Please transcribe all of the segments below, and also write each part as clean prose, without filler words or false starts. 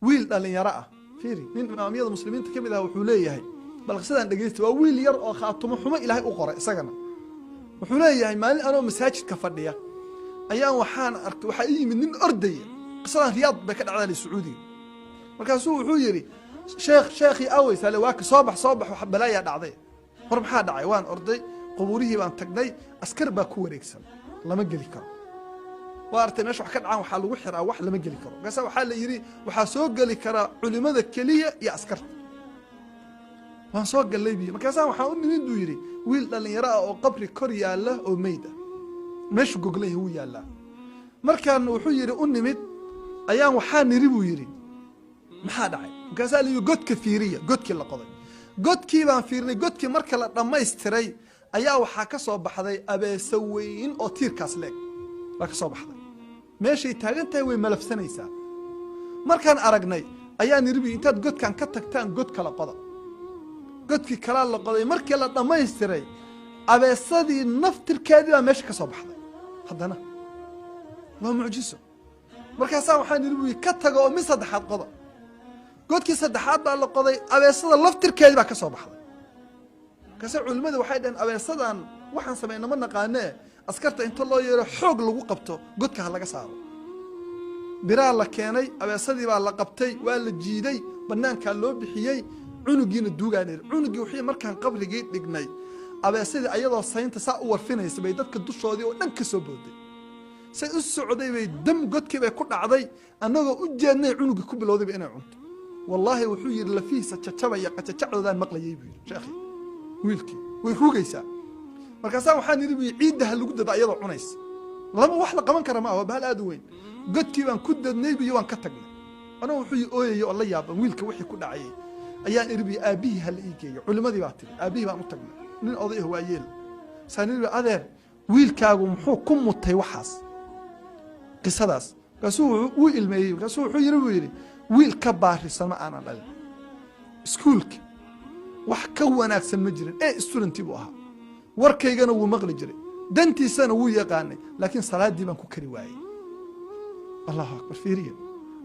ويل دالين يرى فيري من أمير المسلمين تكمل وحوليه هاي بل قصدان دقيت وويل يرى خاطم حما إلهي أقرأ سجنا وحوليه هاي مالي أنا مساجد كفردية أيام وحان أرك وحقيقي من أردية قصدان رياض بكد على السعودي مركزو حويري شيخي أوي سالواك صباح وحبلايا دعدي ورم حاد عيوان أرضي قبوريه بان تقني أسكر باكو ريكسن لما قلي كرو وارتي ماشي وحكد عن وحال وحر أو وحل لما قلي كرو قاسا وحال يري وحاسوق قلي كرا علماء الكلية يا أسكرت وان سوق قلي بي مكاسا وحاول من دو يري ويل اللي يرى أو قبر كوريا الله أو ميدا ماشي قوقليه هو يا الله مركان وحو يري أنمد أيام وحان يريبو يري maxaa dhacay markaas aliyo godka fiiriya godkii la qoday godkii baan fiirnay godkii marka la dhammaystiray ayaa waxa ka soo baxday abeesa weyn oo tiirkaas leeg la ka soo baxday meeshay taagan tahay way malafsanaysaa markaan aragnay ayaa nirbi intaad godkan ka tagtaan god kala qoda godkii kala la qoday markii la dhammaystiray abeesadii naftirkeedii baa meesha ka soo baxday haddana waa mucjiso markaas waxaan nirbi ka tago oo mid saddexaad qoda godkii saddexaad baa la qoday abeesada laftirkeedii baa ka soo baxday kaase culimadu waxay dhaheen abeesadan waxaan sameeyna ma naqaanee askarta inta loo yeero xoog lagu qabto godka ha laga saaro biraa la keenay abeesadii baa la qabtay waa la jiiday banaankaa loo bixiyey cunugiina duugaanay cunugii wixii markaan qabrigii dhignay abeesadii ayadoo saynta saa u warfinaysa bay dadka dushoodii oo dhan ka soo booday say u socday bay dam godkii bay ku dhacday annagoo u jeednay cunugii ku bilowdayba inay cunto والله وحير لفيسة تشبع يقتشعر ذا المقلة يبي شيخي ويلكي ويروجيسا مركزا وحان يربي عيدها اللي قد ضايع عنيس لما واحدة كمان كرماء وبهالأدوين قد كيفان كد النبي يوان كتجنا أنا وحي أوي يا الله يابا ويلك وحي كل عيه أيان يربي أبيه هالإيجي علماء ذي بعتري أبيه بقى متجنا من قضيه هو يل سنربي أذر ويلك ومحو كم متوحس قصداس كسوع ويل ماي كسوع حيربي ويل كبار سما أنا لا سكولك وحكونات سمجرين إيه ستودنتي بوها وركيجنا ومغلي جري دنتي سنة ويقاني لكن صلاة دي بنكو كري واي الله أكبر فيريا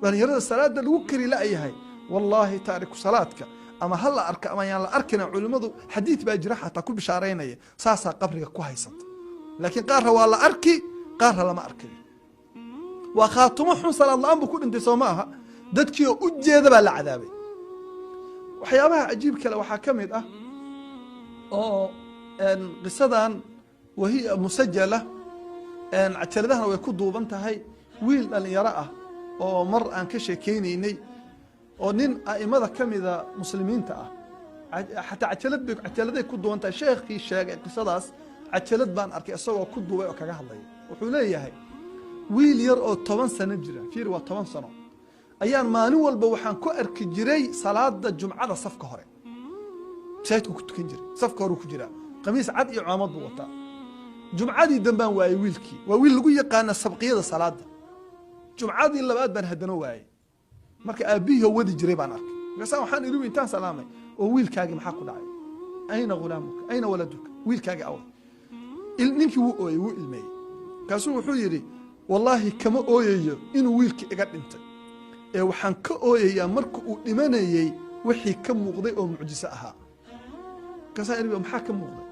وأنا يرى الصلاة ده الوكري لا أي هاي والله تارك صلاتك أما هلا أرك أما يعني أركنا علماء حديث بأجرحة تكون بشعرين ساسا قبرك كويسة لكن قارها والله أركي قارها لما أركي وخاتمهم صلى الله عليه وسلم أنت سماها dadkii u jeeda baa la cadaabay waxyaabaha cajiib kale waxa kamid ah oo qisadan wahiya musajjala ajaladaha way ku duuban tahay wiil dhalinyaro ah oo mar aan ka sheekeynay oo nin aimada kamida muslimiinta ah hatta ajaladay ku duuban tahay sheekhi sheegay qisadaas ajalad baan arkay isagoo ku duubay oo kaga hadlay wuxuu leeyahay wiil yar oo 10 sano jira fiir waa 10 sano ayaan maalin walba waxaan ku arki jiray salaada jumcada safka hore sayidku ku tukan jiray safka hore ku jira qamiis cad iyo cimaamad buu wataa jumcadii dambaan waayay wiilkii waa wiil lagu yaqaan sabqiyada salaada jumcadii labaad baan hadana waayay marka aabihi wadi jiray baan arkay markaas waxaan iri intaan salaamay oo wiilkaagi maxaa ku dhacay ayna gulaamuka ayna waladuka wiilkaagi aw ninkii wuu ooyay wuu ilmeeyay kaasuu wuxuu yiri wallahi kama ooyayo inuu wiilkii iga dhintay ee waxaan ka ooyayaa markuu uu dhimanayay wixii ka muuqday oo mucjiso ahaa kaasaan iri maxaa ka muuqday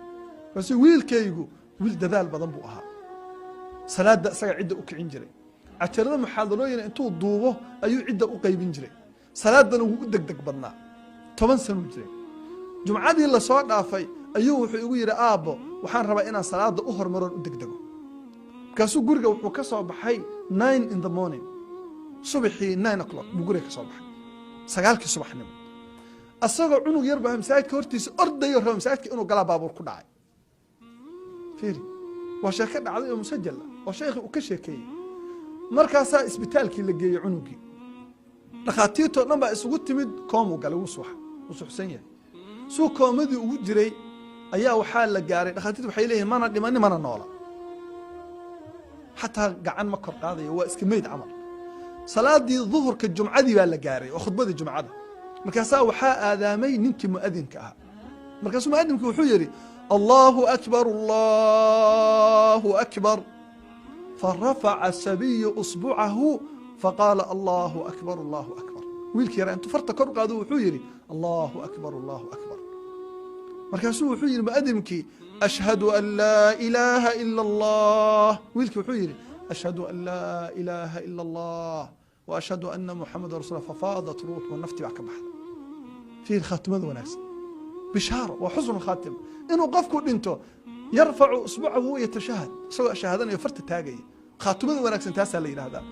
kaasuu wiilkaygu wiil dadaal badan buu ahaa salaada isaga cidda u kicin jiray ajarada muxaadarooyin intuu duubo ayuu cidda u qaybin jiray salaadana wuu u degdeg badnaa 10 sano jiray jumcadii la soo dhaafay ayuu wuxuu igu yiri aabo waxaan rabaa inaan salaada u hormaro u degdego kaasuu guriga wuxuu ka soo baxay 9 in the morning subaxii 9 o'clock buu guriga ka soo baxay 9kii subaxnimo asagoo cunug yar baa masaajidka hortiisa ordayo raba masaajidka inuu galaa baabuur ku dhacay fiiri waa sheeko dhacday oo musajjal oo sheekhu uu ka sheekeeyay markaasaa isbitaalkii la geeyay cunugii dhakhaatiirtoo dhan baa isugu timid koomuu galay wuu suuxsan yahay suu koomadii ugu jiray ayaa waxaa la gaaray dhakhaatiirtu waxay leeyihiin mana dhimanin mana noola xataa gacan ma kor qaadayo waa iska meyd camal salaadii duhurka jumcadii baa la gaaray oo khudbadii jumcada markaasaa waxaa aadaamay ninkii mu'adinka ahaa markaasuu mu'adinku wuxuu yidhi allahu akbar فرفع السبي أصبعه فقال الله أكبر wiilkii yaraa intuu farta kor u qaado wuxuu yidhi allahu akbar markaasuu wuxuu yidhi mu'adimkii ashhadu an laa ilaaha ila allah wiilkii wuxuu yidhi ashhadu an laa ilaaha ila allah wa ashhadu anna muxamada rasuul fafaadat ruuxu naftii baa ka baxda fiir khaatimada wanaagsan bishaaro waa xusnu khaatima inuu qofku dhinto yarfacu usbucahu wa yatashahad isagoo shahaadanayo farta taagaya khaatimada wanaagsan taasaa la yidhahdaa